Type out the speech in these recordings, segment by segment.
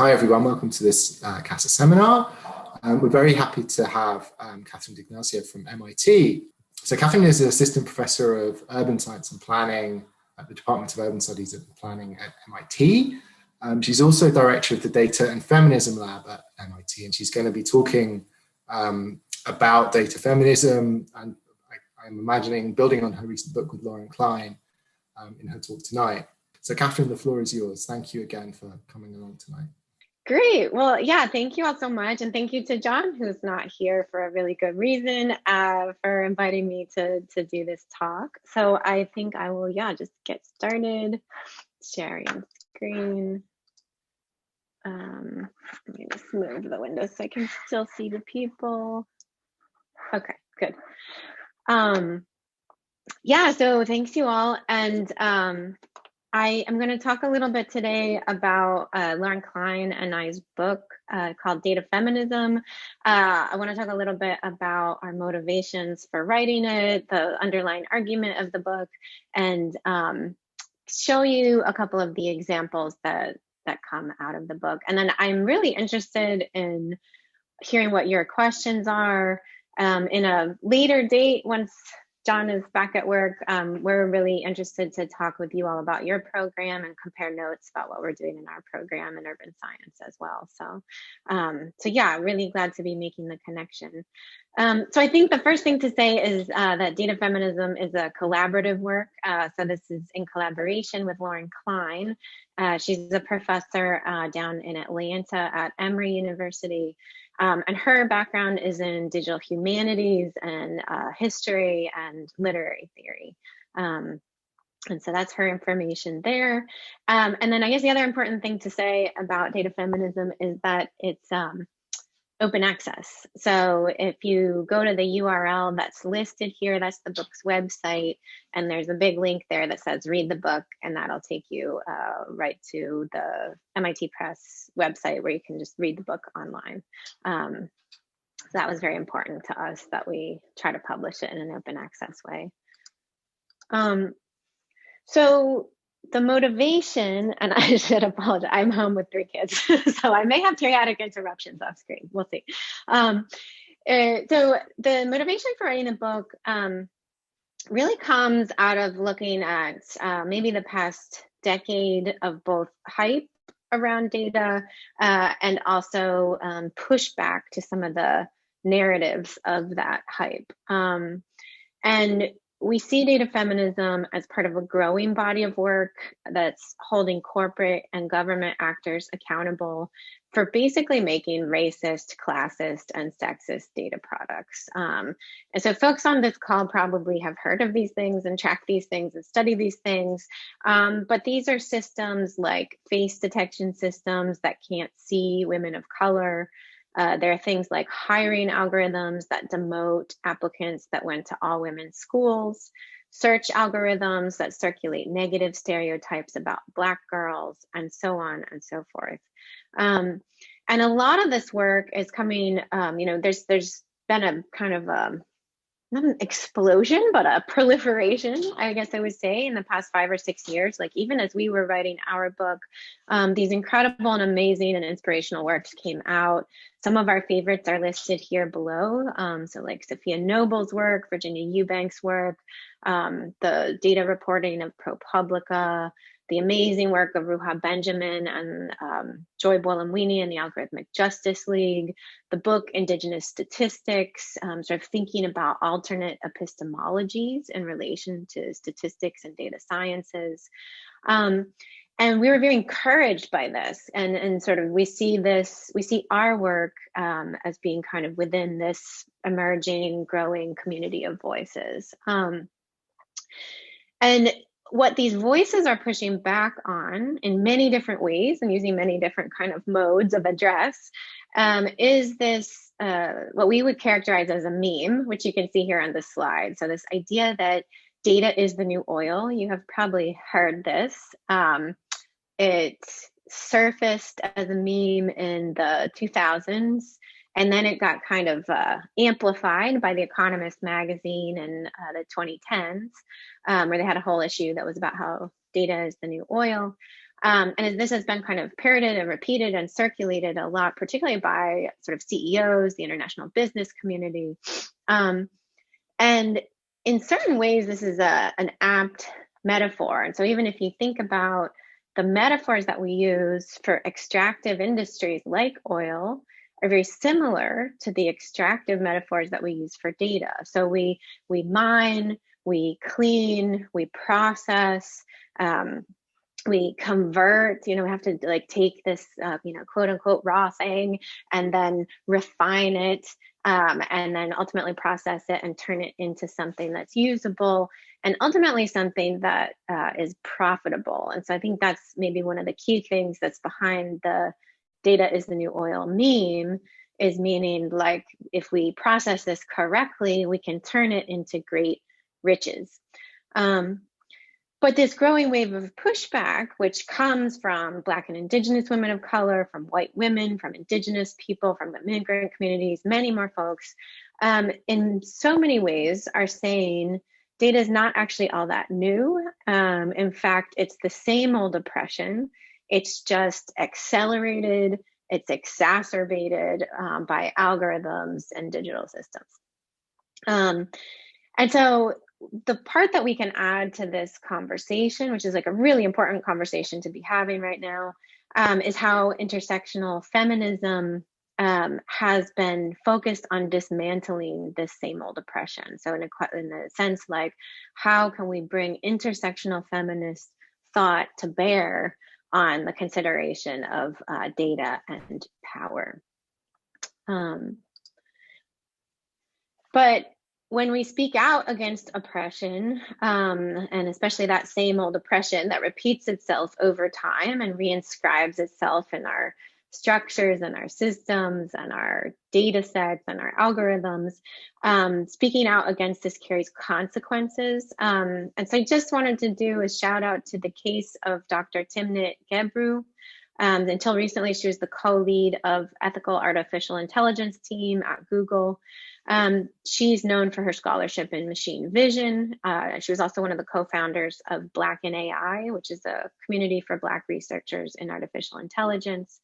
Hi everyone, welcome to this CASA seminar. We're very happy to have Catherine D'Ignacio from MIT. So Catherine is an assistant professor of urban science and planning at the Department of Urban Studies and Planning at MIT. She's also director of the Data and Feminism Lab at MIT, and she's going to be talking about data feminism, and I'm imagining building on her recent book with Lauren Klein in her talk tonight. So Catherine, the floor is yours. Thank you again for coming along tonight. Great. Well, yeah, thank you all so much. And thank you to John, who's not here for a really good reason, for inviting me to do this talk. So I think I will, just get started sharing screen. Let me just move the window so I can still see the people. Okay, good. So thanks you all. And I am going to talk a little bit today about Lauren Klein and I's book called Data Feminism. I want to talk a little bit about our motivations for writing it, the underlying argument of the book, and show you a couple of the examples that come out of the book. And then I'm really interested in hearing what your questions are. In a later date, once John is back at work, we're really interested to talk with you all about your program and compare notes about what we're doing in our program in urban science as well. So yeah, really glad to be making the connection. So I think the first thing to say is that data feminism is a collaborative work. So this is in collaboration with Lauren Klein. She's a professor down in Atlanta at Emory University. And her background is in digital humanities and history and literary theory. And so that's her information there. And then I guess the other important thing to say about data feminism is that it's open access. So if you go to the URL that's listed here, that's the book's website, and there's a big link there that says read the book, and that'll take you right to the MIT Press website where you can just read the book online. So that was very important to us that we try to publish it in an open access way. So the motivation, and I should apologize, I'm home with 3 kids, so I may have periodic interruptions off screen. We'll see. So the motivation for writing the book really comes out of looking at maybe the past decade of both hype around data and also pushback to some of the narratives of that hype. And we see data feminism as part of a growing body of work that's holding corporate and government actors accountable for basically making racist, classist, and sexist data products. And so folks on this call probably have heard of these things and track these things and study these things. But these are systems like face detection systems that can't see women of color. There are things like hiring algorithms that demote applicants that went to all women's schools, search algorithms that circulate negative stereotypes about Black girls, and so on and so forth. And a lot of this work is coming, there's been a kind of not an explosion, but a proliferation, I guess I would say, in the past 5 or 6 years. Like even as we were writing our book, these incredible and amazing and inspirational works came out. Some of our favorites are listed here below. So like Sophia Noble's work, Virginia Eubank's work, the data reporting of ProPublica, the amazing work of Ruha Benjamin and Joy Buolamwini and the Algorithmic Justice League, the book Indigenous Statistics, sort of thinking about alternate epistemologies in relation to statistics and data sciences. And we were very encouraged by this, and sort of we see our work as being kind of within this emerging, growing community of voices. And what these voices are pushing back on in many different ways and using many different kind of modes of address is this, what we would characterize as a meme, which you can see here on this slide. So this idea that data is the new oil. You have probably heard this. It surfaced as a meme in the 2000s, and then it got kind of amplified by The Economist magazine in the 2010s, where they had a whole issue that was about how data is the new oil. And this has been kind of parroted and repeated and circulated a lot, particularly by sort of CEOs, the international business community. And in certain ways, this is an apt metaphor. And so even if you think about the metaphors that we use for extractive industries like oil are very similar to the extractive metaphors that we use for data. So we mine, we clean, we process, we convert, we have to like take this, quote unquote raw thing and then refine it, and then ultimately process it and turn it into something that's usable and ultimately something that is profitable. And so I think that's maybe one of the key things that's behind the data is the new oil meme, is meaning like if we process this correctly, we can turn it into great riches. But this growing wave of pushback, which comes from Black and Indigenous women of color, from white women, from Indigenous people, from the immigrant communities, many more folks, in so many ways are saying data is not actually all that new. In fact, it's the same old oppression. It's just accelerated, it's exacerbated by algorithms and digital systems. And so the part that we can add to this conversation, which is like a really important conversation to be having right now, is how intersectional feminism has been focused on dismantling this same old oppression. So in a sense, like, how can we bring intersectional feminist thought to bear on the consideration of data and power? But when we speak out against oppression, and especially that same old oppression that repeats itself over time and reinscribes itself in our structures and our systems and our data sets and our algorithms, speaking out against this carries consequences. And so I just wanted to do a shout out to the case of Dr. Timnit Gebru. Until recently, she was the co-lead of ethical artificial intelligence team at Google. She's known for her scholarship in machine vision. She was also one of the co-founders of Black in AI, which is a community for Black researchers in artificial intelligence.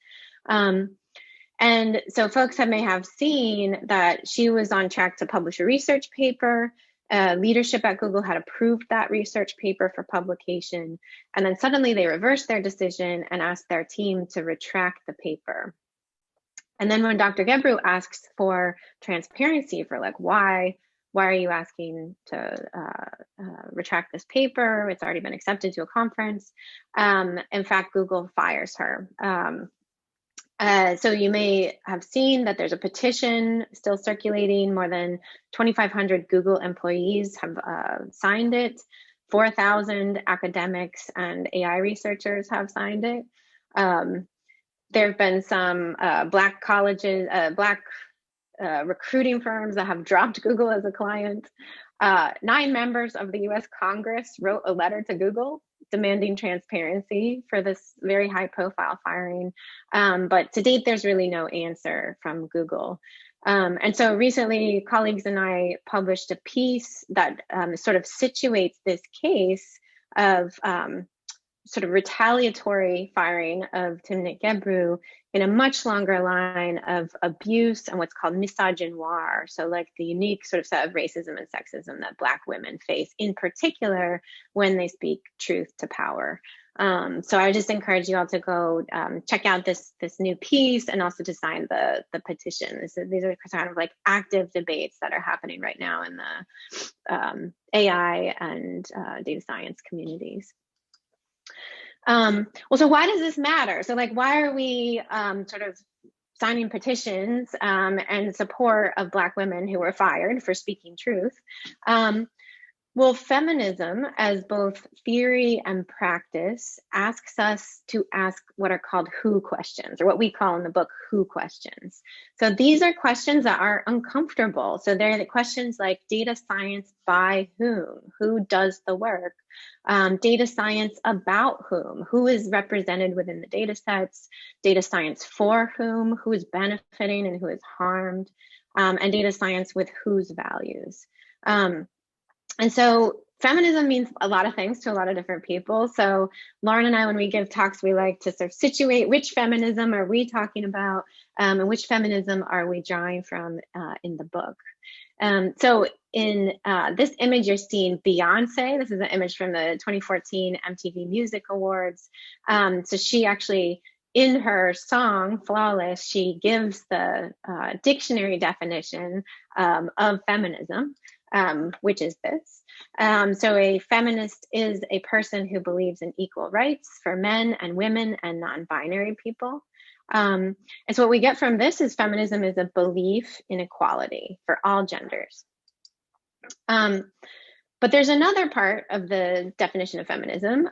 And so folks may have seen that she was on track to publish a research paper. Leadership at Google had approved that research paper for publication. And then suddenly they reversed their decision and asked their team to retract the paper. And then when Dr. Gebru asks for transparency for like, why are you asking to retract this paper? It's already been accepted to a conference. In fact, Google fires her. So you may have seen that there's a petition still circulating. More than 2,500 Google employees have signed it. 4,000 academics and AI researchers have signed it. There have been some Black colleges, Black recruiting firms that have dropped Google as a client. 9 members of the US Congress wrote a letter to Google demanding transparency for this very high profile firing. But to date, there's really no answer from Google. And so recently, colleagues and I published a piece that sort of situates this case of sort of retaliatory firing of Timnit Gebru in a much longer line of abuse and what's called misogynoir. So like the unique sort of set of racism and sexism that Black women face, in particular when they speak truth to power. So I just encourage you all to go check out this new piece and also to sign the petition. These are kind of like active debates that are happening right now in the AI and data science communities. Well, so why does this matter? So like, why are we sort of signing petitions in support of Black women who were fired for speaking truth? Well, feminism, as both theory and practice, asks us to ask what are called who questions, or what we call in the book who questions. So these are questions that are uncomfortable. So they're the questions like data science by whom? Who does the work? Data science about whom? Who is represented within the data sets? Data science for whom? Who is benefiting and who is harmed? And data science with whose values? And so feminism means a lot of things to a lot of different people. So Lauren and I, when we give talks, we like to sort of situate which feminism are we talking about, and which feminism are we drawing from in the book. So in this image, you're seeing Beyonce. This is an image from the 2014 MTV Music Awards. So she actually, in her song Flawless, she gives the dictionary definition of feminism, which is this. So a feminist is a person who believes in equal rights for men and women and non-binary people. And so what we get from this is feminism is a belief in equality for all genders. But there's another part of the definition of feminism,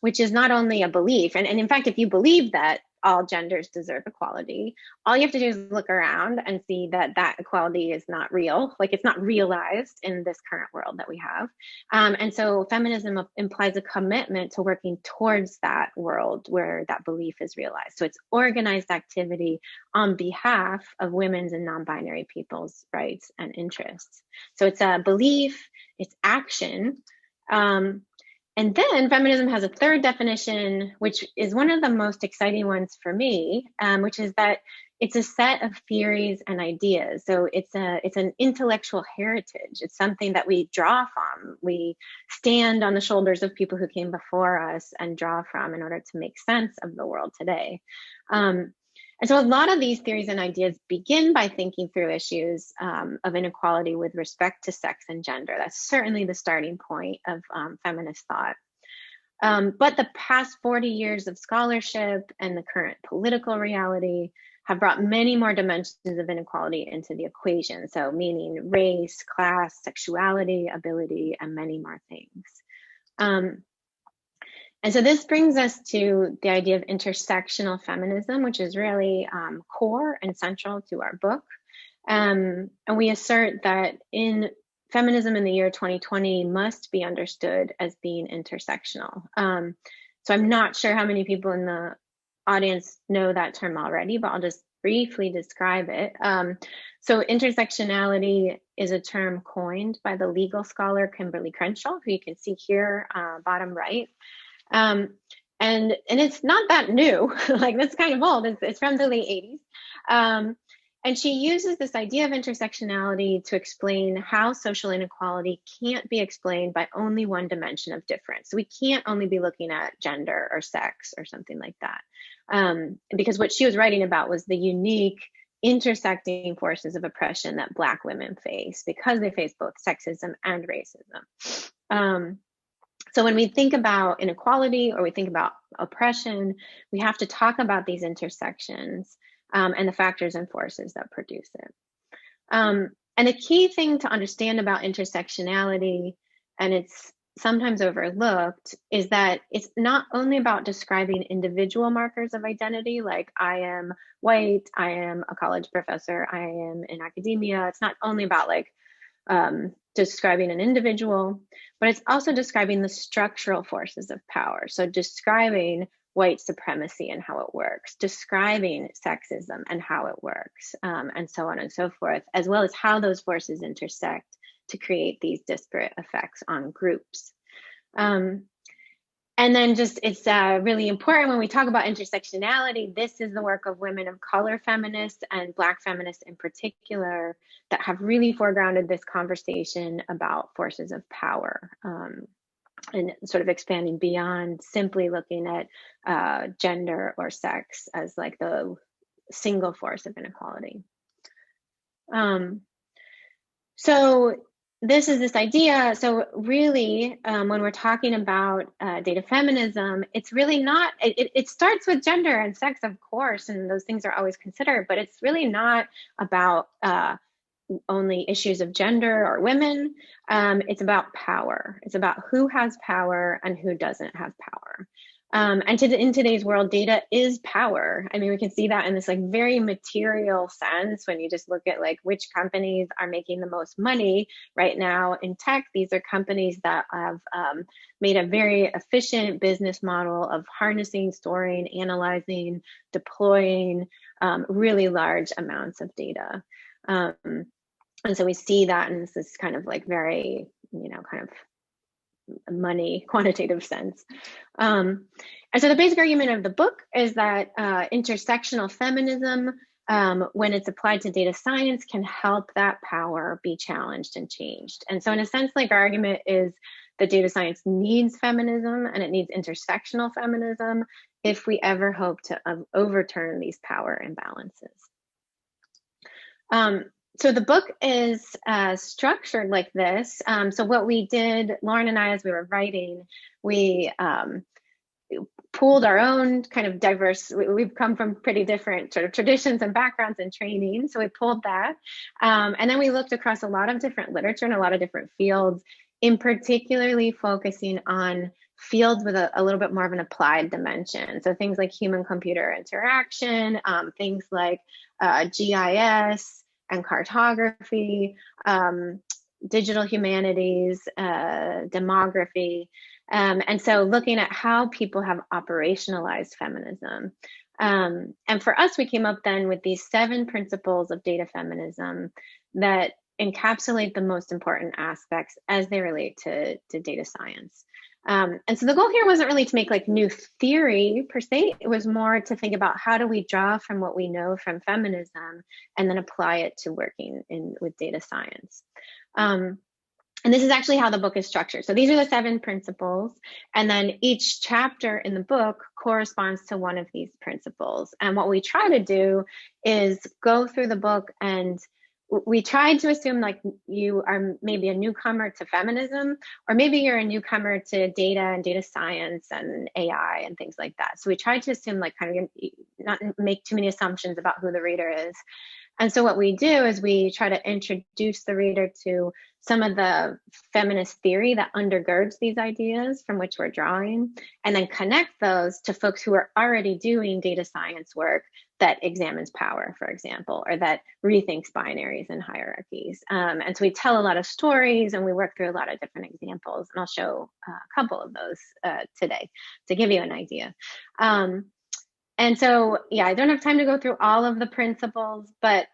which is not only a belief, and in fact, if you believe that all genders deserve equality, all you have to do is look around and see that that equality is not real, like it's not realized in this current world that we have. And so feminism implies a commitment to working towards that world where that belief is realized. So it's organized activity on behalf of women's and non-binary people's rights and interests. So it's a belief, it's action. And then feminism has a third definition, which is one of the most exciting ones for me, which is that it's a set of theories and ideas. So it's an intellectual heritage. It's something that we draw from. We stand on the shoulders of people who came before us and draw from in order to make sense of the world today. And so a lot of these theories and ideas begin by thinking through issues of inequality with respect to sex and gender. That's certainly the starting point of feminist thought. But the past 40 years of scholarship and the current political reality have brought many more dimensions of inequality into the equation. So meaning race, class, sexuality, ability, and many more things. And so this brings us to the idea of intersectional feminism, which is really core and central to our book. And we assert that feminism in the year 2020 must be understood as being intersectional. So I'm not sure how many people in the audience know that term already, but I'll just briefly describe it. So intersectionality is a term coined by the legal scholar Kimberly Crenshaw, who you can see here, bottom right. And it's not that new, like that's kind of old, it's from the late 80s. And she uses this idea of intersectionality to explain how social inequality can't be explained by only one dimension of difference. So we can't only be looking at gender or sex or something like that. Because what she was writing about was the unique intersecting forces of oppression that Black women face because they face both sexism and racism. So when we think about inequality or we think about oppression, we have to talk about these intersections and the factors and forces that produce it. And the key thing to understand about intersectionality, and it's sometimes overlooked, is that it's not only about describing individual markers of identity, like I am white, I am a college professor, I am in academia. It's not only about like describing an individual, but it's also describing the structural forces of power. So describing white supremacy and how it works, describing sexism and how it works, and so on and so forth, as well as how those forces intersect to create these disparate effects on groups. And then it's really important when we talk about intersectionality, this is the work of women of color feminists and Black feminists in particular that have really foregrounded this conversation about forces of power and sort of expanding beyond simply looking at gender or sex as like the single force of inequality. So this is this idea. So really, when we're talking about data feminism, it's really not, it starts with gender and sex, of course, and those things are always considered, but it's really not about only issues of gender or women. It's about power. It's about who has power and who doesn't have power. And in today's world, data is power. I mean, we can see that in this like very material sense when you just look at like which companies are making the most money right now in tech. These are companies that have made a very efficient business model of harnessing, storing, analyzing, deploying really large amounts of data. And so we see that in this kind of like very, kind of money quantitative sense. And so the basic argument of the book is that intersectional feminism, when it's applied to data science, can help that power be challenged and changed. And so in a sense, like, our argument is that data science needs feminism, and it needs intersectional feminism if we ever hope to overturn these power imbalances. So the book is structured like this. So what we did, Lauren and I, as we were writing, we pooled our own kind of diverse, we've come from pretty different sort of traditions and backgrounds and training. So we pulled that. And then we looked across a lot of different literature and a lot of different fields, in particularly focusing on fields with a little bit more of an applied dimension. So things like human-computer interaction, things like GIS and cartography, digital humanities, demography. And so looking at how people have operationalized feminism. And for us, we came up then with these 7 principles of data feminism that encapsulate the most important aspects as they relate to data science. And so the goal here wasn't really to make like new theory per se. It was more to think about how do we draw from what we know from feminism and then apply it to working with data science. And this is actually how the book is structured. So these are the 7 principles, and then each chapter in the book corresponds to one of these principles. And what we try to do is go through the book, and we tried to assume like you are maybe a newcomer to feminism, or maybe you're a newcomer to data and data science and AI and things like that. So we tried to assume like kind of not make too many assumptions about who the reader is. And so what we do is we try to introduce the reader to some of the feminist theory that undergirds these ideas from which we're drawing, and then connect those to folks who are already doing data science work that examines power, for example, or that rethinks binaries and hierarchies. And so we tell a lot of stories, and we work through a lot of different examples, and I'll show a couple of those today to give you an idea. And so, yeah, I don't have time to go through all of the principles, but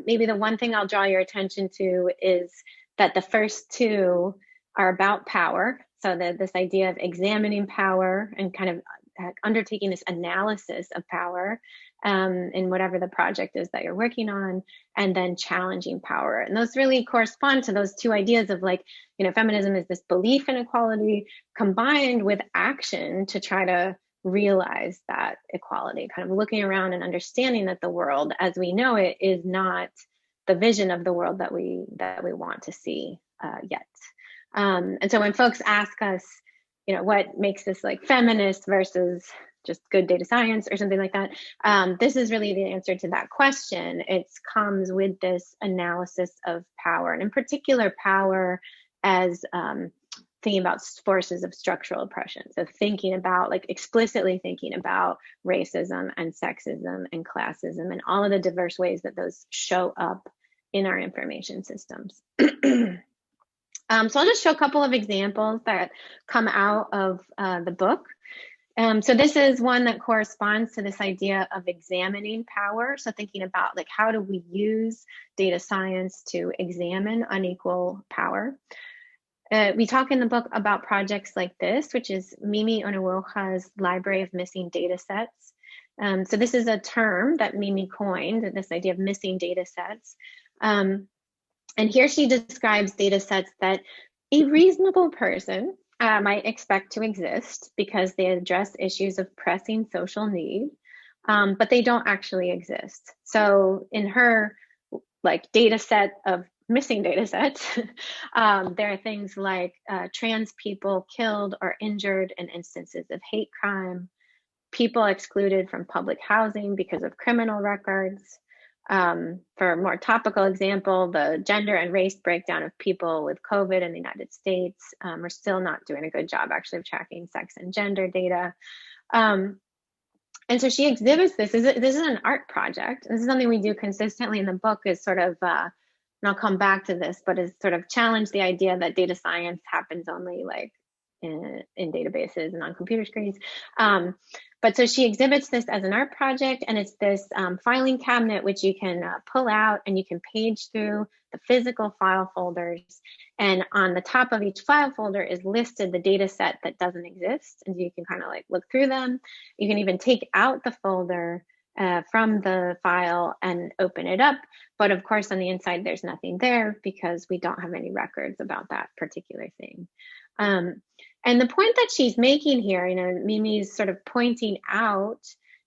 maybe the one thing I'll draw your attention to is that the first 2 are about power. So this idea of examining power and kind of undertaking this analysis of power in whatever the project is that you're working on, and then challenging power. And those really correspond to those 2 ideas of like, you know, feminism is this belief in equality combined with action to try to realize that equality, kind of looking around and understanding that the world as we know it is not the vision of the world that we want to see yet. And so when folks ask us, you know, what makes this like feminist versus just good data science or something like that, this is really the answer to that question. It comes with this analysis of power, and in particular power as thinking about forces of structural oppression. So thinking about, like, explicitly thinking about racism and sexism and classism and all of the diverse ways that those show up in our information systems. So I'll just show a couple of examples that come out of the book. So this is one that corresponds to this idea of examining power. So thinking about, like, how do we use data science to examine unequal power? We talk in the book about projects like this, which is Mimi Onuoha's Library of Missing Data Sets. So this is a term that Mimi coined, this idea of missing data sets. And here she describes data sets that a reasonable person might expect to exist because they address issues of pressing social need, but they don't actually exist. So in her, like, data set of missing data sets, there are things like trans people killed or injured in instances of hate crime, people excluded from public housing because of criminal records. For a more topical example, the gender and race breakdown of people with COVID in the United States. We're still not doing a good job actually of tracking sex and gender data. And so she exhibits this. This is an art project. This is something we do consistently in the book, is sort of, and I'll come back to this, but is sort of challenge the idea that data science happens only like in databases and on computer screens. But so she exhibits this as an art project, and it's this filing cabinet which you can pull out and you can page through the physical file folders. And on the top of each file folder is listed the data set that doesn't exist. And you can kind of like look through them. You can even take out the folder from the file and open it up. But of course, on the inside, there's nothing there because we don't have any records about that particular thing. And the point that she's making here, Mimi's sort of pointing out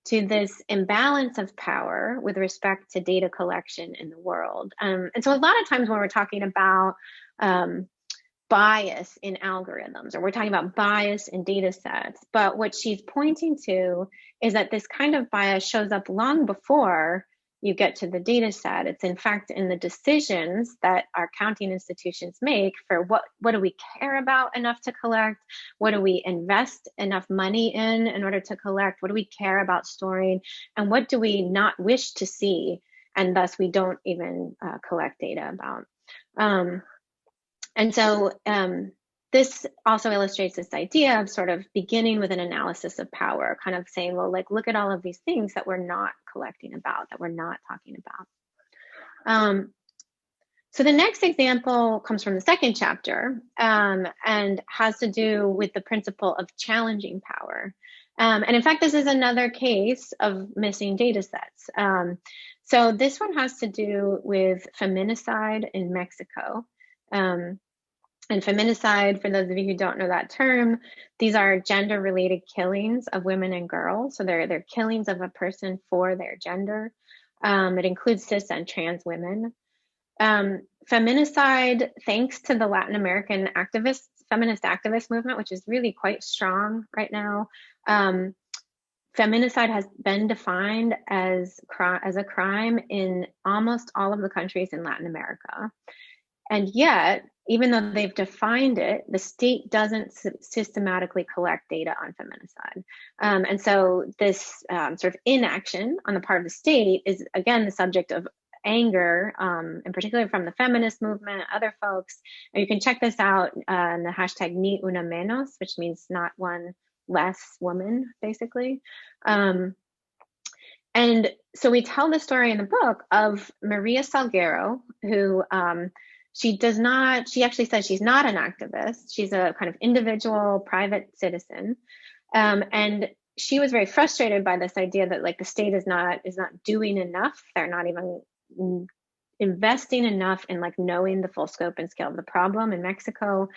to this imbalance of power with respect to data collection in the world. And so a lot of times when we're talking about bias in algorithms, or we're talking about bias in data sets, but what she's pointing to is that this kind of bias shows up long before you get to the data set. It's in fact in the decisions that our counting institutions make for what do we care about enough to collect? What do we invest enough money in order to collect? What do we care about storing? And what do we not wish to see? And thus we don't even collect data about. And so this also illustrates this idea of sort of beginning with an analysis of power, kind of saying, well, like, look at all of these things that we're not collecting about, that we're not talking about. So the next example comes from the second chapter and has to do with the principle of challenging power. And in fact, this is another case of missing data sets. So this one has to do with feminicide in Mexico. And feminicide, for those of you who don't know that term, these are gender-related killings of women and girls. So they're killings of a person for their gender. It includes cis and trans women. Feminicide, thanks to the Latin American feminist activist movement, which is really quite strong right now, feminicide has been defined as a crime in almost all of the countries in Latin America. And yet, even though they've defined it, the state doesn't systematically collect data on feminicide. And so this sort of inaction on the part of the state is, again, the subject of anger, in particular from the feminist movement, other folks. And you can check this out in the hashtag Ni Una Menos, which means not one less woman, basically. And so we tell the story in the book of Maria Salguero, who she actually says she's not an activist. She's a kind of individual private citizen. And she was very frustrated by this idea that like the state is not doing enough. They're not even investing enough in like knowing the full scope and scale of the problem in Mexico.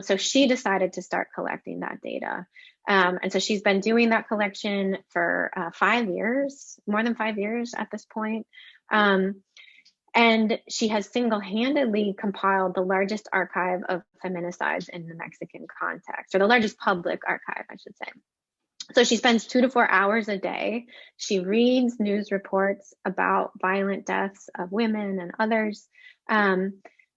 So she decided to start collecting that data. And so she's been doing that collection for 5 years, more than 5 years at this point. And she has single-handedly compiled the largest archive of feminicides in the Mexican context, or the largest public archive, I should say. So she spends 2 to 4 hours a day. She reads news reports about violent deaths of women and others.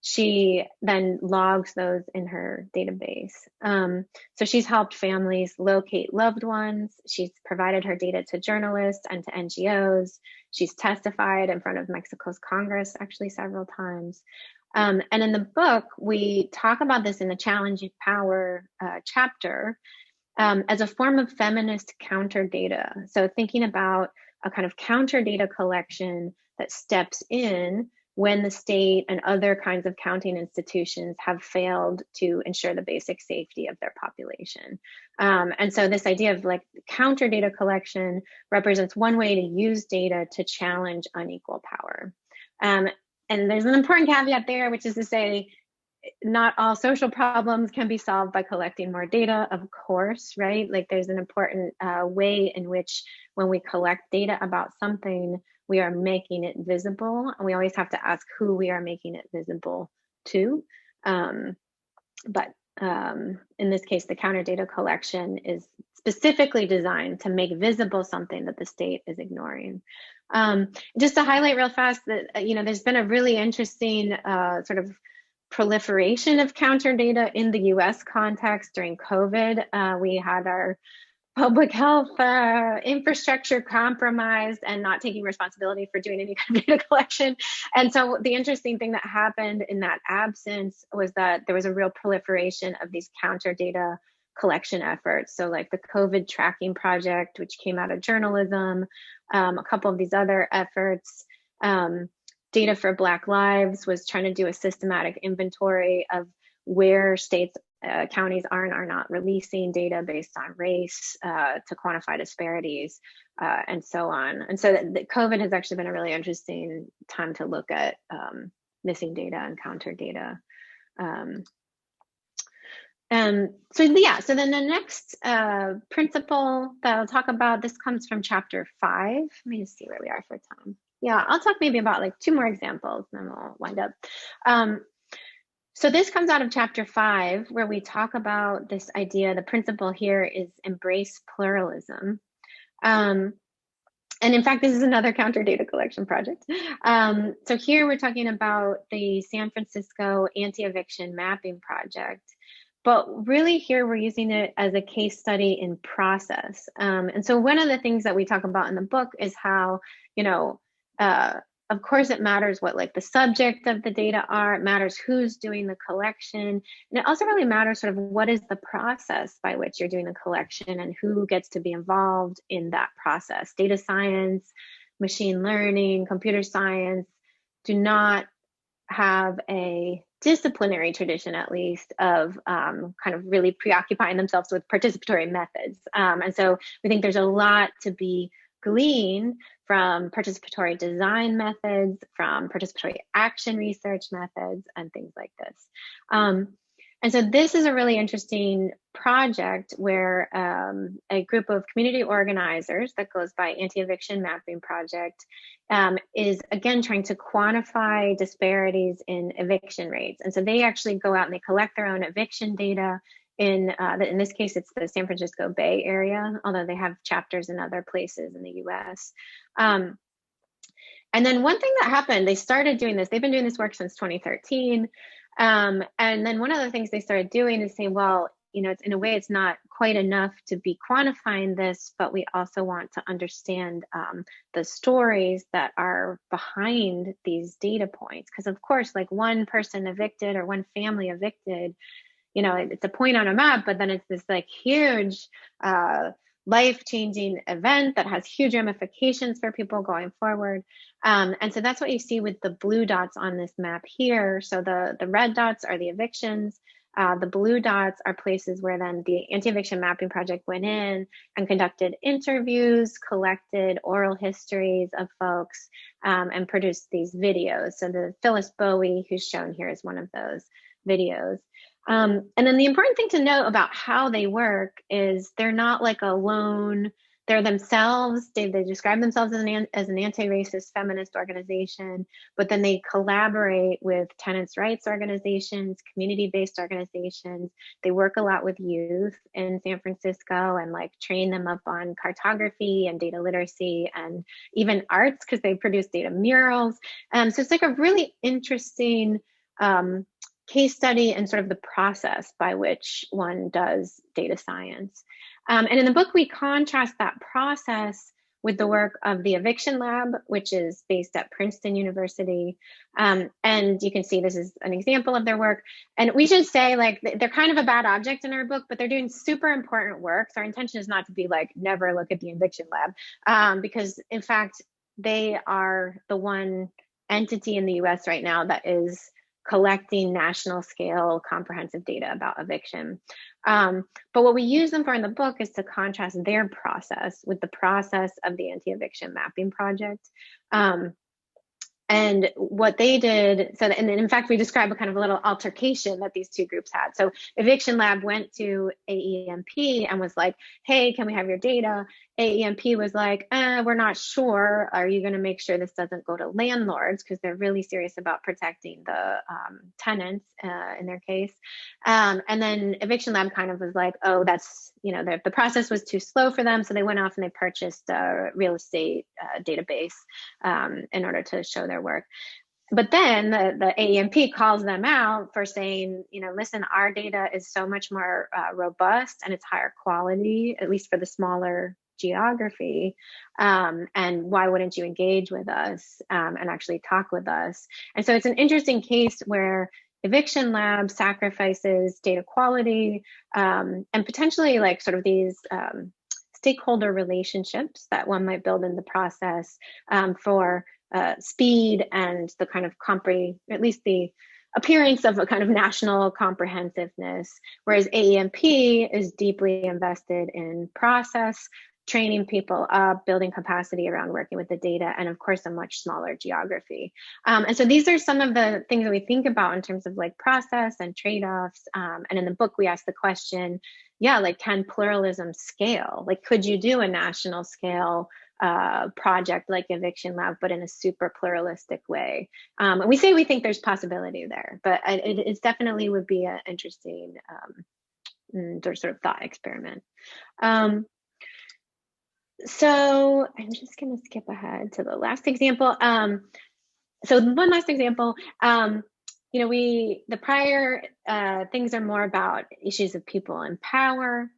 She then logs those in her database. So she's helped families locate loved ones. She's provided her data to journalists and to NGOs. She's testified in front of Mexico's Congress actually several times. And in the book, we talk about this in the Challenging Power chapter as a form of feminist counter data. So thinking about a kind of counter data collection that steps in when the state and other kinds of counting institutions have failed to ensure the basic safety of their population. And so this idea of like counter data collection represents one way to use data to challenge unequal power. And there's an important caveat there, which is to say, not all social problems can be solved by collecting more data, of course, right? Like there's an important way in which when we collect data about something, we are making it visible, and we always have to ask who we are making it visible to. But in this case, the counter data collection is specifically designed to make visible something that the state is ignoring. Just to highlight real fast that, there's been a really interesting sort of proliferation of counter data in the US context during COVID. We had our public health infrastructure compromised and not taking responsibility for doing any kind of data collection. And so the interesting thing that happened in that absence was that there was a real proliferation of these counter data collection efforts. So like the COVID tracking project, which came out of journalism, a couple of these other efforts. Data for Black Lives was trying to do a systematic inventory of where states, counties are and are not releasing data based on race to quantify disparities and so on. And so the COVID has actually been a really interesting time to look at missing data and counter data. So then the next principle that I'll talk about, this comes from chapter 5. Let me just see where we are for time. Yeah, I'll talk maybe about like 2 more examples and then we'll wind up. So this comes out of chapter 5, where we talk about this idea. The principle here is embrace pluralism. And in fact, this is another counter data collection project. So here we're talking about the San Francisco anti-eviction mapping project. But really here we're using it as a case study in process. And so one of the things that we talk about in the book is how, of course it matters what like the subject of the data are, it matters who's doing the collection. And it also really matters sort of what is the process by which you're doing the collection and who gets to be involved in that process. Data science, machine learning, computer science do not have a disciplinary tradition, at least, of kind of really preoccupying themselves with participatory methods. And so we think there's a lot to be gleaned from participatory design methods, from participatory action research methods, and things like this. And so this is a really interesting project where a group of community organizers that goes by Anti-Eviction Mapping Project is again trying to quantify disparities in eviction rates. And so they actually go out and they collect their own eviction data in this case, it's the San Francisco Bay Area, although they have chapters in other places in the US. And then one thing that happened, they started doing this, they've been doing this work since 2013. And then one of the things they started doing is saying, well, it's, in a way, it's not quite enough to be quantifying this, but we also want to understand the stories that are behind these data points. Because of course, like one person evicted or one family evicted, it's a point on a map, but then it's this like huge life-changing event that has huge ramifications for people going forward. And so that's what you see with the blue dots on this map here. So the red dots are the evictions. The blue dots are places where then the Anti-Eviction Mapping Project went in and conducted interviews, collected oral histories of folks, and produced these videos. So the Phyllis Bowie, who's shown here, is one of those videos. And then the important thing to note about how they work is they're not like a lone, they're themselves, they describe themselves as an anti-racist feminist organization, but then they collaborate with tenants' rights organizations, community-based organizations. They work a lot with youth in San Francisco and like train them up on cartography and data literacy and even arts, because they produce data murals. So it's like a really interesting case study and sort of the process by which one does data science. And in the book, we contrast that process with the work of the Eviction Lab, which is based at Princeton University. And you can see this is an example of their work. And we should say, like, they're kind of a bad object in our book, but they're doing super important work. So our intention is not to be like, never look at the Eviction Lab, because in fact, they are the one entity in the US right now that is collecting national scale comprehensive data about eviction. But what we use them for in the book is to contrast their process with the process of the Anti-Eviction Mapping Project. And what they did, and in fact, we describe a kind of a little altercation that these two groups had. So Eviction Lab went to AEMP and was like, hey, can we have your data? AEMP was like, we're not sure. Are you going to make sure this doesn't go to landlords? Because they're really serious about protecting the tenants in their case. And then Eviction Lab kind of was like, oh, that's, the process was too slow for them. So they went off and they purchased a real estate database in order to show their work. but then the AEMP calls them out for saying, listen, our data is so much more robust and it's higher quality, at least for the smaller geography. And why wouldn't you engage with us and actually talk with us? And so it's an interesting case where Eviction Lab sacrifices data quality and potentially like sort of these stakeholder relationships that one might build in the process for speed and the kind of at least the appearance of a kind of national comprehensiveness, whereas AEMP is deeply invested in process, training people up, building capacity around working with the data, and of course a much smaller geography. And so these are some of the things that we think about in terms of like process and trade-offs. And in the book, we ask the question, like, can pluralism scale? Like, could you do a national scale project like Eviction Lab, but in a super pluralistic way? And we say we think there's possibility there, but it definitely would be an interesting sort of thought experiment. So I'm just going to skip ahead to the last example. So one last example, the prior things are more about issues of people and power.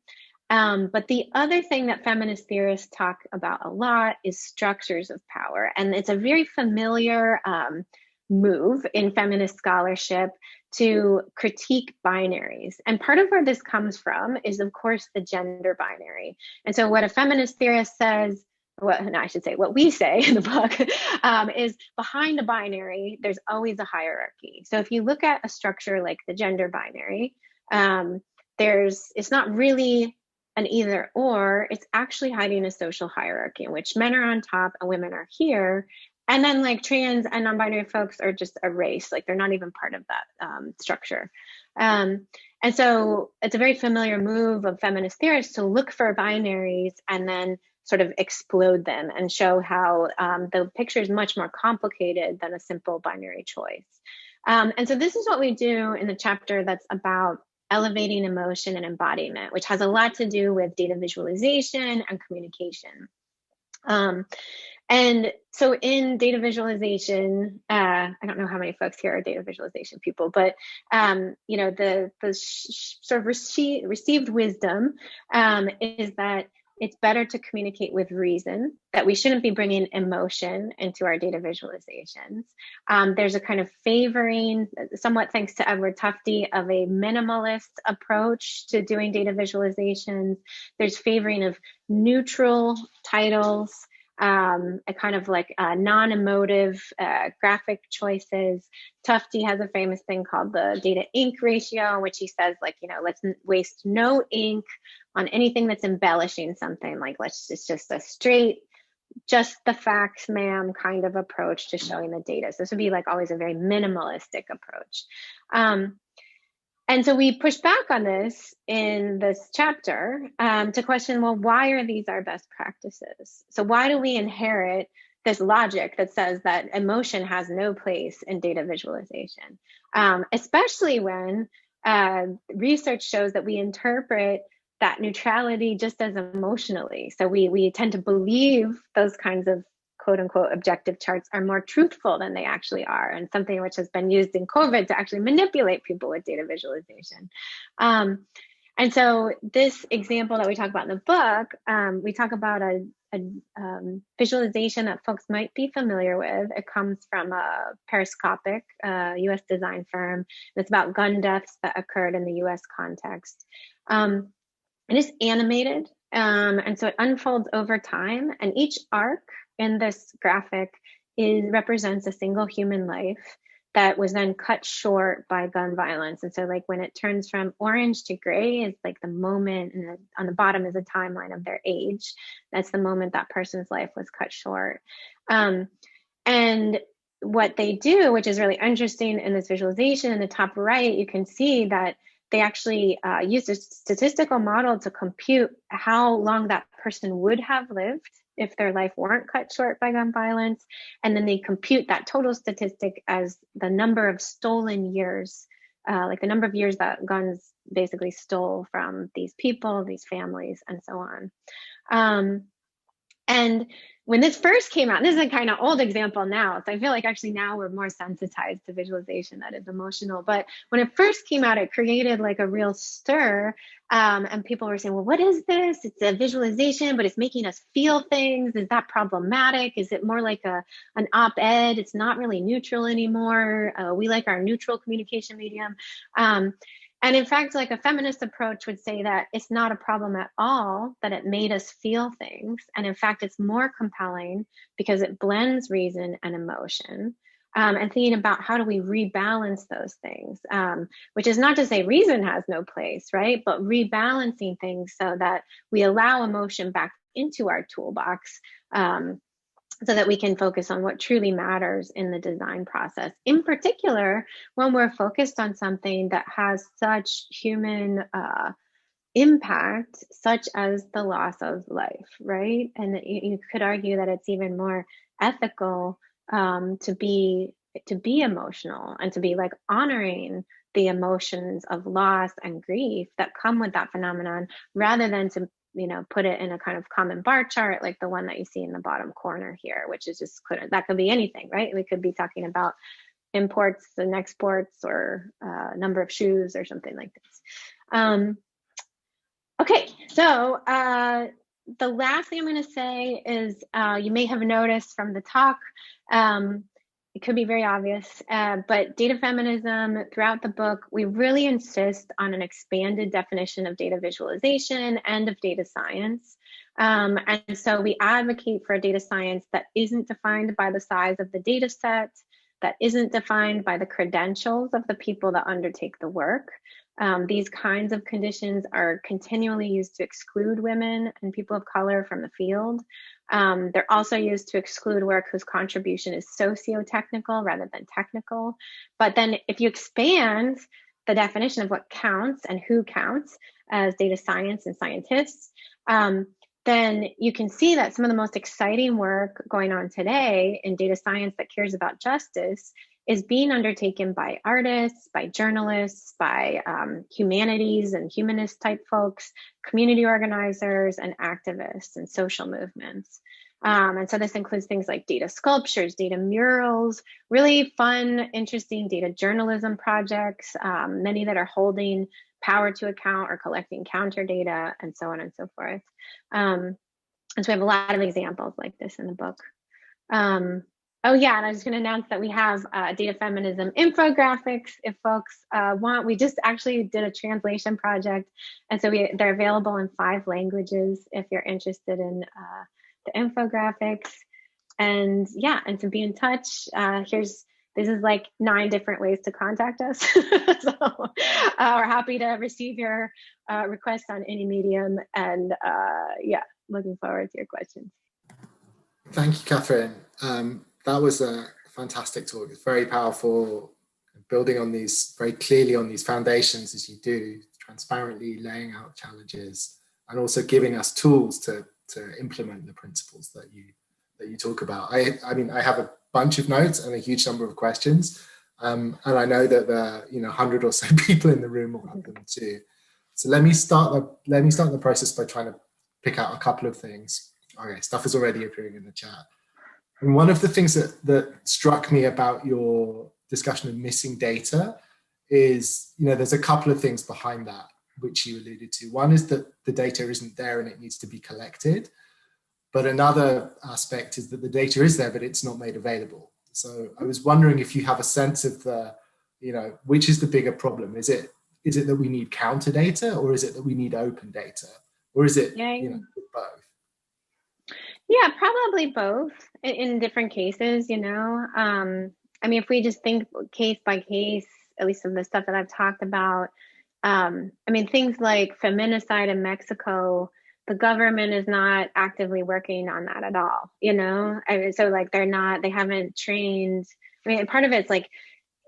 But the other thing that feminist theorists talk about a lot is structures of power. And it's a very familiar move in feminist scholarship to critique binaries. And part of where this comes from is, of course, the gender binary. And so what a feminist theorist says, what we say in the book is behind a binary, there's always a hierarchy. So if you look at a structure like the gender binary, it's not really an either or, it's actually hiding a social hierarchy in which men are on top and women are here. And then like trans and non-binary folks are just erased, like they're not even part of that structure. And so it's a very familiar move of feminist theorists to look for binaries and then sort of explode them and show how the picture is much more complicated than a simple binary choice. And so this is what we do in the chapter that's about elevating emotion and embodiment, which has a lot to do with data visualization and communication. And so in data visualization, I don't know how many folks here are data visualization people, but the sort of received wisdom is that it's better to communicate with reason, that we shouldn't be bringing emotion into our data visualizations. There's a kind of favoring, somewhat thanks to Edward Tufte, of a minimalist approach to doing data visualizations. There's favoring of neutral titles, a kind of like non-emotive graphic choices. Tufte has a famous thing called the data ink ratio, in which he says, like, let's waste no ink on anything that's embellishing something. Like, it's just a straight, just the facts, ma'am, kind of approach to showing the data. So this would be like always a very minimalistic approach. And so we push back on this in this chapter to question, well, why are these our best practices? So why do we inherit this logic that says that emotion has no place in data visualization, especially when research shows that we interpret that neutrality just as emotionally. So we tend to believe those kinds of quote unquote objective charts are more truthful than they actually are, and something which has been used in COVID to actually manipulate people with data visualization. And so this example that we talk about in the book, we talk about a visualization that folks might be familiar with. It comes from a Periscopic, US design firm. It's about gun deaths that occurred in the US context. It is animated, and so it unfolds over time, and each arc in this graphic represents a single human life that was then cut short by gun violence. And so like when it turns from orange to gray is like the moment, and on the bottom is a timeline of their age. That's the moment that person's life was cut short. And what they do, which is really interesting in this visualization in the top right, you can see that they actually used a statistical model to compute how long that person would have lived if their life weren't cut short by gun violence. And then they compute that total statistic as the number of stolen years, like the number of years that guns basically stole from these people, these families, and so on. And when this first came out, this is a kind of old example now, so I feel like actually now we're more sensitized to visualization that is emotional. But when it first came out, it created like a real stir, and people were saying, well, what is this? It's a visualization, but it's making us feel things. Is that problematic? Is it more like an op-ed? It's not really neutral anymore. We like our neutral communication medium. And in fact, like a feminist approach would say that it's not a problem at all, that it made us feel things. And in fact, it's more compelling because it blends reason and emotion. And thinking about how do we rebalance those things, which is not to say reason has no place, right? But rebalancing things so that we allow emotion back into our toolbox, so that we can focus on what truly matters in the design process. In particular, when we're focused on something that has such human impact, such as the loss of life, right? And you could argue that it's even more ethical to be emotional and to be like honoring the emotions of loss and grief that come with that phenomenon, rather than to put it in a kind of common bar chart like the one that you see in the bottom corner here, which is just that could be anything, right? We could be talking about imports and exports, or number of shoes, or something like this. Okay, so the last thing I'm going to say is you may have noticed from the talk, it could be very obvious, but data feminism, throughout the book, we really insist on an expanded definition of data visualization and of data science. And so we advocate for a data science that isn't defined by the size of the data set, that isn't defined by the credentials of the people that undertake the work. These kinds of conditions are continually used to exclude women and people of color from the field. They're also used to exclude work whose contribution is socio-technical rather than technical. But then if you expand the definition of what counts and who counts as data science and scientists, then you can see that some of the most exciting work going on today in data science that cares about justice is being undertaken by artists, by journalists, by humanities and humanist type folks, community organizers and activists and social movements. And so this includes things like data sculptures, data murals, really fun, interesting data journalism projects, many that are holding power to account or collecting counter data, and so on and so forth. And so we have a lot of examples like this in the book. Oh yeah, and I was going to announce that we have data feminism infographics if folks want. We just actually did a translation project, and so they're available in 5 languages if you're interested in the infographics. And yeah, and to be in touch, this is like 9 different ways to contact us. So we're happy to receive your requests on any medium, and yeah, looking forward to your questions. Thank you, Catherine. That was a fantastic talk. It's very powerful, building on these very clearly on these foundations as you do, transparently laying out challenges, and also giving us tools to implement the principles that you talk about. I mean, I have a bunch of notes and a huge number of questions, and I know that the 100 or so people in the room will have them too. So let me start the process by trying to pick out a couple of things. Okay, stuff is already appearing in the chat. And one of the things that struck me about your discussion of missing data is, there's a couple of things behind that, which you alluded to. One is that the data isn't there and it needs to be collected. But another aspect is that the data is there, but it's not made available. So I was wondering if you have a sense of which is the bigger problem? Is it that we need counter data, or is it that we need open data? Or is it both? Yeah, probably both in different cases, I mean, if we just think case by case, at least of the stuff that I've talked about, I mean, things like feminicide in Mexico, the government is not actively working on that at all, I mean, so like they haven't trained. I mean, part of it's like,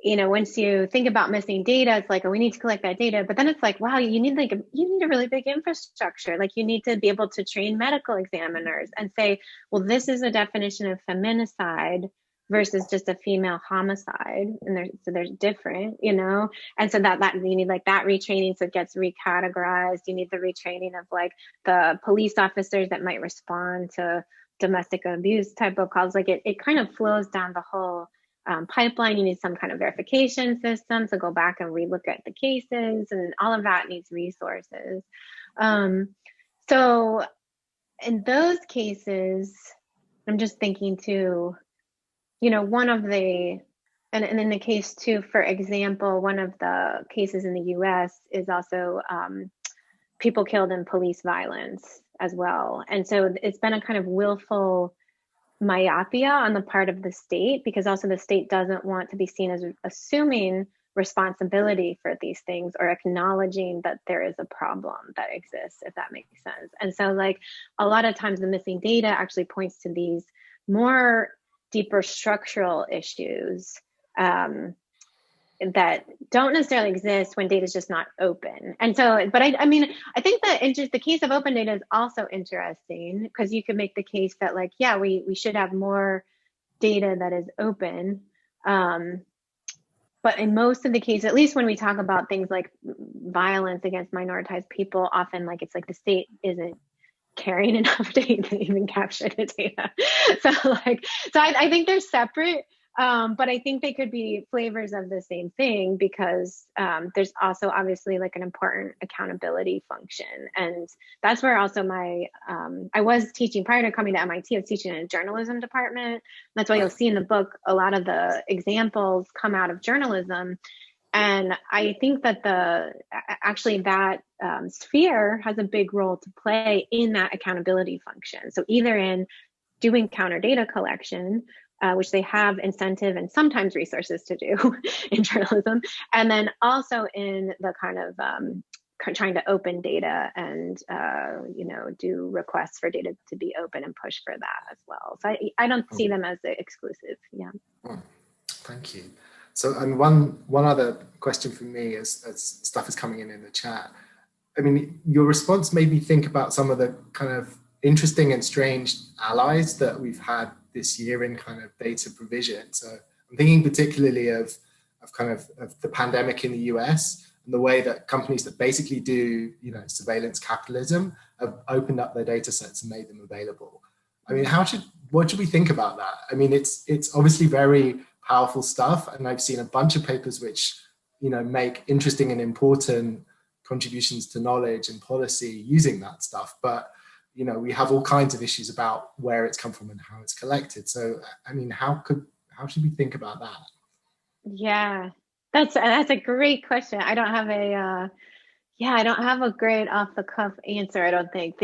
once you think about missing data, it's like, oh, we need to collect that data. But then it's like, wow, you need a really big infrastructure. Like you need to be able to train medical examiners and say, well, this is a definition of feminicide versus just a female homicide. And they're different, And so that you need like that retraining, so it gets recategorized. You need the retraining of like the police officers that might respond to domestic abuse type of calls. Like it kind of flows down the whole pipeline. You need some kind of verification system to go back and relook at the cases, and all of that needs resources. So in those cases, I'm just thinking too, one of the, and in the case too, for example, one of the cases in the US is also people killed in police violence as well. And so it's been a kind of willful myopia on the part of the state, because also the state doesn't want to be seen as assuming responsibility for these things or acknowledging that there is a problem that exists, if that makes sense. And so like a lot of times the missing data actually points to these more deeper structural issues that don't necessarily exist when data is just not open. And so, but I mean, I think that the case of open data is also interesting, because you could make the case that like, yeah, we should have more data that is open. But in most of the cases, at least when we talk about things like violence against minoritized people, often like it's like the state isn't carrying enough data to even capture the data. So I think they're separate. But I think they could be flavors of the same thing, because there's also obviously like an important accountability function. And that's where also I was teaching prior to coming to MIT, I was teaching in a journalism department. That's why you'll see in the book, a lot of the examples come out of journalism. And I think that that sphere has a big role to play in that accountability function. So either in doing counter data collection, which they have incentive and sometimes resources to do in journalism, and then also in the kind of trying to open data and do requests for data to be open and push for that as well. So I don't see them as exclusive. Yeah. Thank you. So, and one other question from me as stuff is coming in the chat. I mean, your response made me think about some of the kind of interesting and strange allies that we've had this year in kind of data provision. So I'm thinking particularly of the pandemic in the US and the way that companies that basically do, surveillance capitalism have opened up their data sets and made them available. I mean, what should we think about that? I mean, it's obviously very powerful stuff. And I've seen a bunch of papers which, make interesting and important contributions to knowledge and policy using that stuff. But we have all kinds of issues about where it's come from and how it's collected. So, I mean, how should we think about that? Yeah, that's a great question. I don't have I don't have a great off the cuff answer. I don't think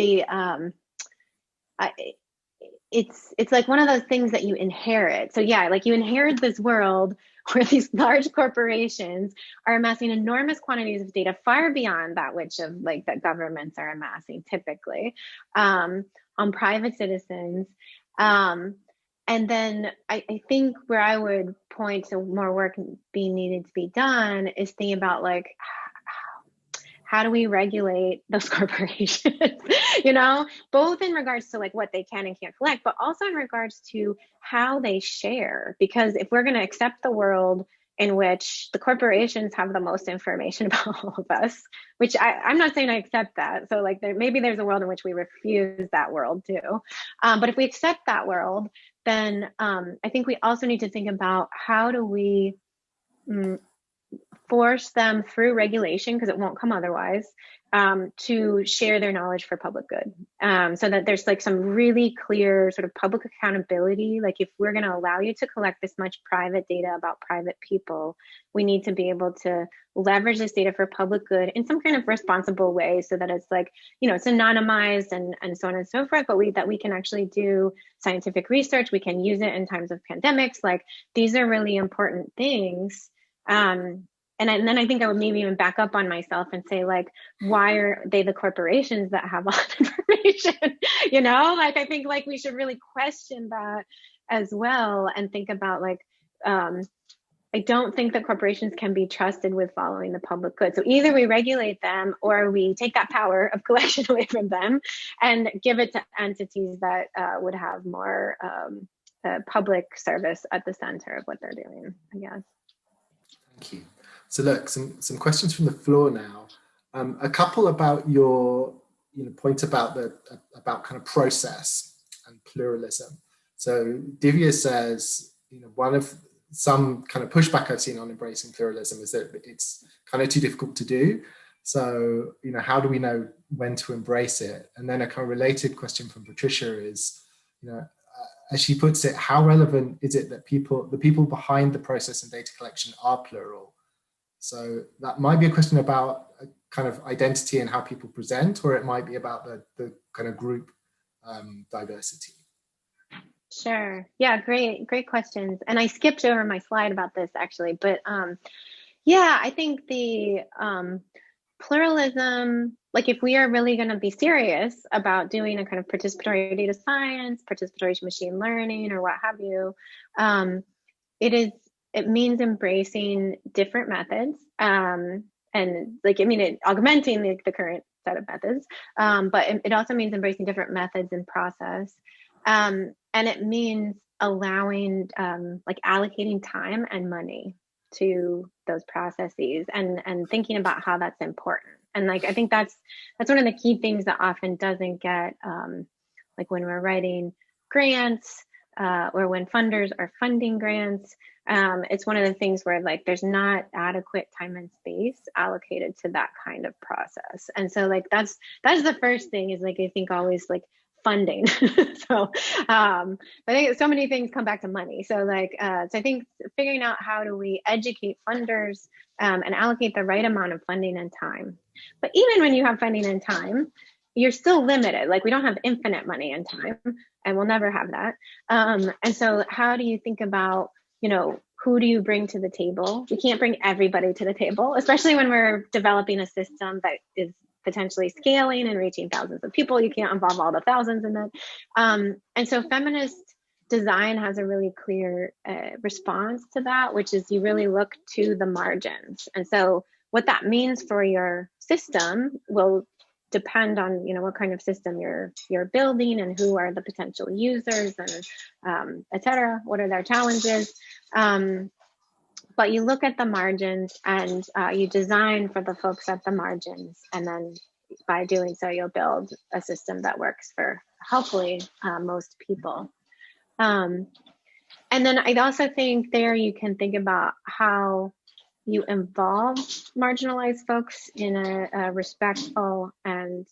it's like one of those things that you inherit. So yeah, like you inherit this world where these large corporations are amassing enormous quantities of data far beyond that which of like that governments are amassing typically on private citizens. And then I think where I would point to more work being needed to be done is thinking about like, how do we regulate those corporations, both in regards to like what they can and can't collect, but also in regards to how they share. Because if we're going to accept the world in which the corporations have the most information about all of us, which I'm not saying I accept that. So like maybe there's a world in which we refuse that world too. But if we accept that world, then I think we also need to think about how do we force them through regulation, because it won't come otherwise, to share their knowledge for public good, so that there's like some really clear sort of public accountability. Like if we're going to allow you to collect this much private data about private people, we need to be able to leverage this data for public good in some kind of responsible way, so that it's like, it's anonymized and so on and so forth, but that we can actually do scientific research. We can use it in times of pandemics. Like these are really important things. And then I think I would maybe even back up on myself and say, like, why are they the corporations that have all the information? Like, I think like we should really question that as well and think about like, I don't think that corporations can be trusted with following the public good. So either we regulate them or we take that power of collection away from them and give it to entities that would have more public service at the center of what they're doing, I guess. Thank you. So look, some questions from the floor now. A couple about your point about about kind of process. and pluralism. So Divya says, one of some kind of pushback I've seen on embracing pluralism is that it's kind of too difficult to do. So, how do we know when to embrace it? And then a kind of related question from Patricia is, as she puts it, how relevant is it that the people behind the process and data collection are plural? So that might be a question about a kind of identity and how people present, or it might be about the kind of group diversity. Sure. Yeah, great questions. And I skipped over my slide about this actually, but yeah, I think the pluralism, like if we are really going to be serious about doing a kind of participatory data science, participatory machine learning, or what have you, it means embracing different methods, and augmenting the current set of methods, but it also means embracing different methods and process, and it means allowing allocating time and money to those processes and thinking about how that's important. And I think that's one of the key things that often doesn't get when we're writing grants or when funders are funding grants. It's one of the things where there's not adequate time and space allocated to that kind of process. And so that's the first thing is I think always funding. So I think so many things come back to money. So so I think figuring out how do we educate funders and allocate the right amount of funding and time. But even when you have funding and time, you're still limited. We don't have infinite money and time, and we'll never have that. And so how do you think about, who do you bring to the table? We can't bring everybody to the table, especially when we're developing a system that is potentially scaling and reaching thousands of people. You can't involve all the thousands in that. And so feminist design has a really clear response to that, which is you really look to the margins. And so what that means for your system will depend on what kind of system you're building and who are the potential users and et cetera. What are their challenges? But you look at the margins and you design for the folks at the margins, and then by doing so, you'll build a system that works for hopefully most people. And then I also think there you can think about how you involve marginalized folks in a respectful and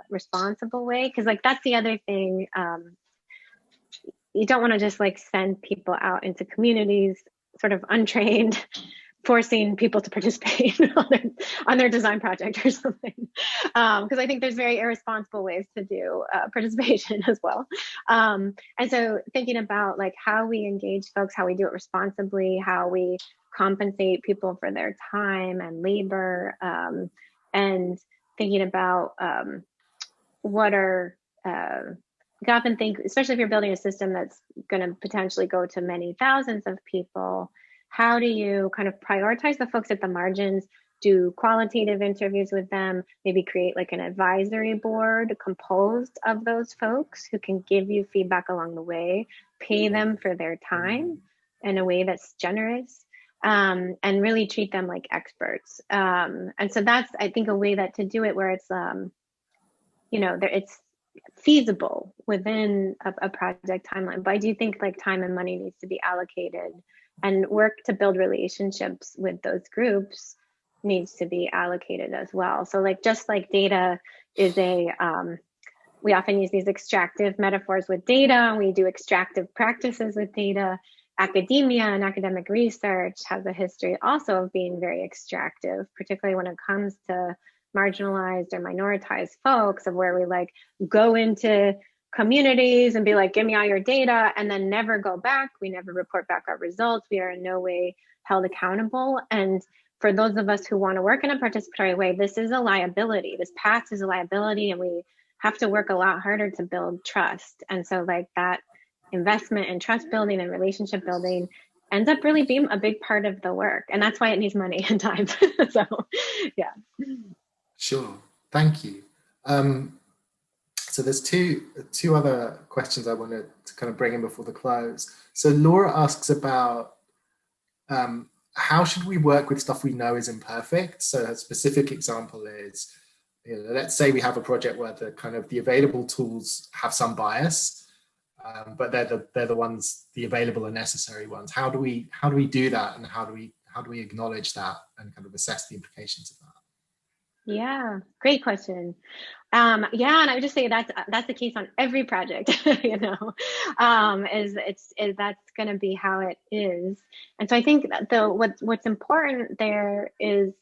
responsible way, because that's the other thing. You don't want to just send people out into communities sort of untrained, forcing people to participate on their design project or something. Because I think there's very irresponsible ways to do participation as well. And so thinking about how we engage folks, how we do it responsibly, how we compensate people for their time and labor, and thinking about what are, you can often think, especially if you're building a system that's going to potentially go to many thousands of people, how do you kind of prioritize the folks at the margins, do qualitative interviews with them, maybe create an advisory board composed of those folks who can give you feedback along the way, pay them for their time in a way that's generous, and really treat them like experts. And so that's, I think, a way that to do it where it's, it's feasible within a project timeline. But I do think time and money needs to be allocated, and work to build relationships with those groups needs to be allocated as well. So just like data is we often use these extractive metaphors with data, we do extractive practices with data. Academia and academic research has a history also of being very extractive, particularly when it comes to marginalized or minoritized folks, of where we go into communities and be give me all your data, and then never go back. We never report back our results. We are in no way held accountable. And for those of us who want to work in a participatory way, this is a liability. This path is a liability, and we have to work a lot harder to build trust. And so that investment in trust building and relationship building ends up really being a big part of the work. And that's why it needs money and time. So, yeah. Sure, thank you. So there's two other questions I wanted to kind of bring in before the close. So Laura asks about how should we work with stuff we know is imperfect? So a specific example is, let's say we have a project where the available tools have some bias, but they're the ones, the available and necessary ones. How do we do that, and how do we acknowledge that and kind of assess the implications of that? Yeah, great question. Yeah, and I would just say that's the case on every project, you know, that's going to be how it is. And so I think that what's important there is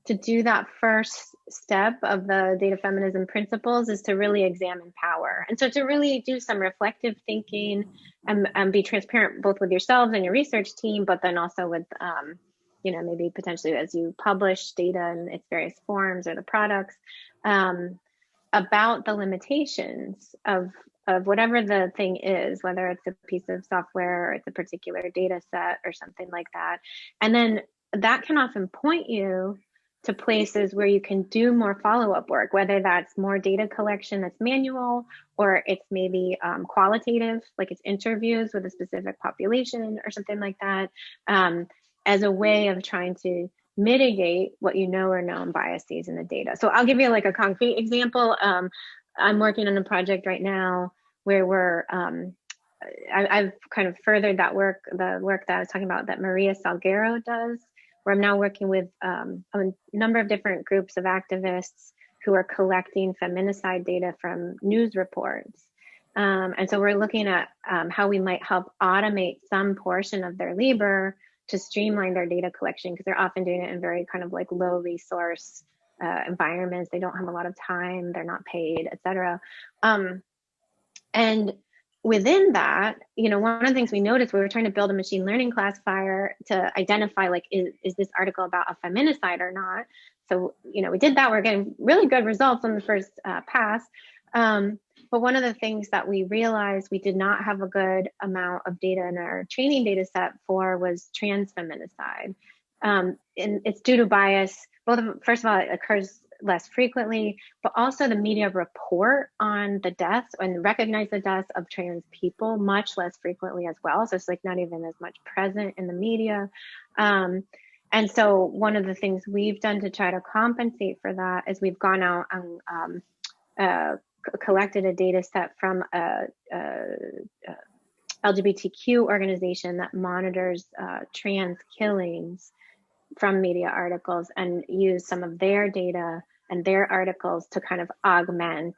to do that first step of the data feminism principles is to really examine power. And so to really do some reflective thinking and be transparent both with yourselves and your research team, but then also with, you know, maybe potentially as you publish data in its various forms or the products, about the limitations of whatever the thing is, whether it's a piece of software or it's a particular data set or something like that. And then that can often point you to places where you can do more follow-up work, whether that's more data collection that's manual, or it's maybe qualitative, like it's interviews with a specific population or something like that, as a way of trying to mitigate what you know are known biases in the data. So I'll give you like a concrete example. I'm working on a project right now where I've kind of furthered that work, the work that I was talking about that Maria Salguero does, where I'm now working with a number of different groups of activists who are collecting feminicide data from news reports. And so we're looking at how we might help automate some portion of their labor to streamline their data collection, because they're often doing it in very kind of like low resource environments. They don't have a lot of time, they're not paid, et cetera. And within that, you know, one of the things we noticed, we were trying to build a machine learning classifier to identify like, is this article about a feminicide or not? So, you know, we did that. We're getting really good results on the first pass. But one of the things that we realized we did not have a good amount of data in our training data set for was trans feminicide. And it's due to bias. First of all, it occurs less frequently, but also the media report on the deaths and recognize the deaths of trans people much less frequently as well. So it's like not even as much present in the media. And so one of the things we've done to try to compensate for that is we've gone out and collected a data set from a LGBTQ organization that monitors trans killings from media articles, and use some of their data and their articles to kind of augment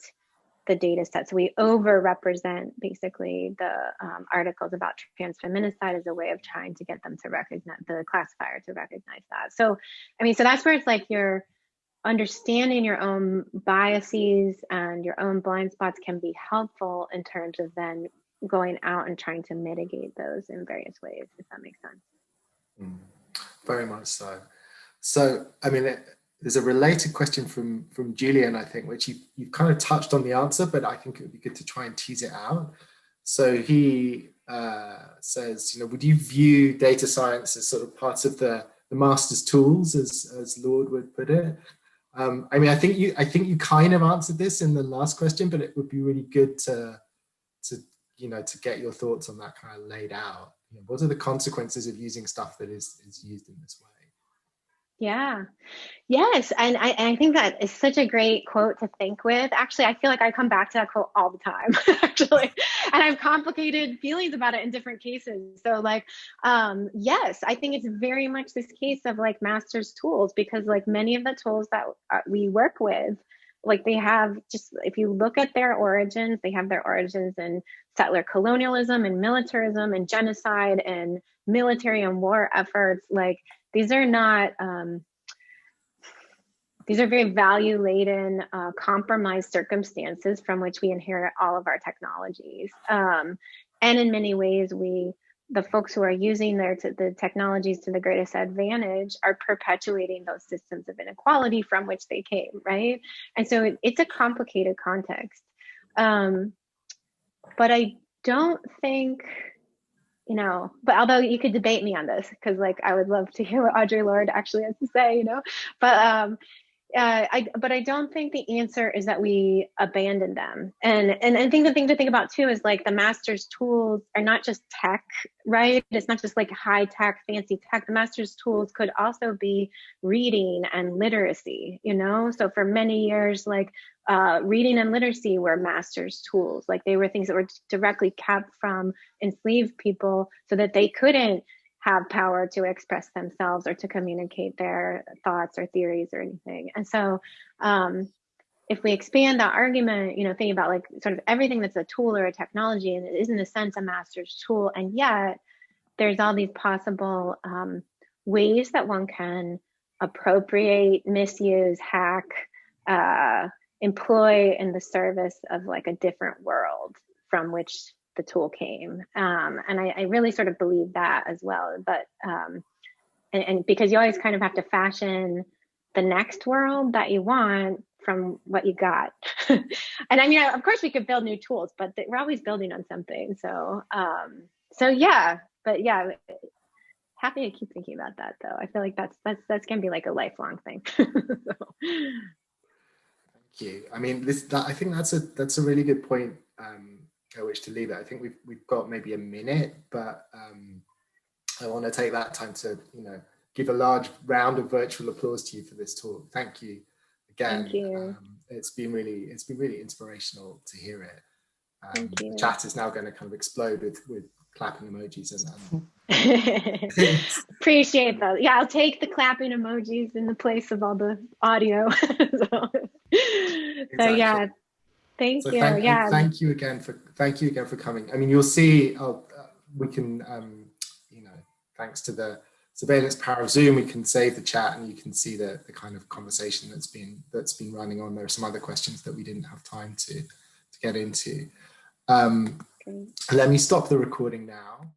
the data set. So we overrepresent basically the articles about trans feminicide as a way of trying to get them to recognize, the classifier to recognize that. So, I mean, so that's where it's like you're understanding your own biases and your own blind spots can be helpful in terms of then going out and trying to mitigate those in various ways, if that makes sense. Very much so. So, I mean, there's a related question from Julian, I think, which you've kind of touched on the answer, but I think it would be good to try and tease it out. So he says, you know, would you view data science as sort of part of the master's tools, as Lord would put it? I mean, I think you kind of answered this in the last question, but it would be really good to you know, to get your thoughts on that kind of laid out. You know, what are the consequences of using stuff that is used in this way? Yeah. Yes. And I think that is such a great quote to think with. Actually, I feel like I come back to that quote all the time, actually. And I have complicated feelings about it in different cases. So like, yes, I think it's very much this case of like master's tools, because like many of the tools that we work with, like they have just, if you look at their origins, they have their origins in settler colonialism and militarism and genocide and military and war efforts. Like these are not, these are very value-laden, compromised circumstances from which we inherit all of our technologies. And in many ways, the folks who are using the technologies to the greatest advantage are perpetuating those systems of inequality from which they came, right? And so it's a complicated context. But I don't think, you know, but although you could debate me on this, because like I would love to hear what Audre Lorde actually has to say, you know, but but I don't think the answer is that we abandon them. And I think the thing to think about too is like the master's tools are not just tech, right? It's not just like high tech, fancy tech. The master's tools could also be reading and literacy, you know? So for many years, like reading and literacy were master's tools. Like they were things that were directly kept from enslaved people so that they couldn't have power to express themselves or to communicate their thoughts or theories or anything. And so if we expand that argument, you know, thinking about like sort of everything that's a tool or a technology, and it is in a sense a master's tool, and yet there's all these possible ways that one can appropriate, misuse, hack, employ in the service of like a different world from which the tool came. And I really sort of believe that as well. But, and because you always kind of have to fashion the next world that you want from what you got. And I mean, of course we could build new tools, but we're always building on something. So, so yeah, but yeah, happy to keep thinking about that though. I feel like that's going to be like a lifelong thing. So. Thank you. I mean, I think that's a really good point. I wish to leave it. I think we've got maybe a minute, but I want to take that time to, you know, give a large round of virtual applause to you for this talk. Thank you again. Thank you. It's been really inspirational to hear it. Thank you. The chat is now going to kind of explode with clapping emojis and appreciate that. Yeah, I'll take the clapping emojis in the place of all the audio. So yeah. Thank you. Thank you again for coming. I mean, you'll see. We can, you know, thanks to the surveillance power of Zoom, we can save the chat, and you can see the kind of conversation that's been running on. There are some other questions that we didn't have time to get into. Let me stop the recording now.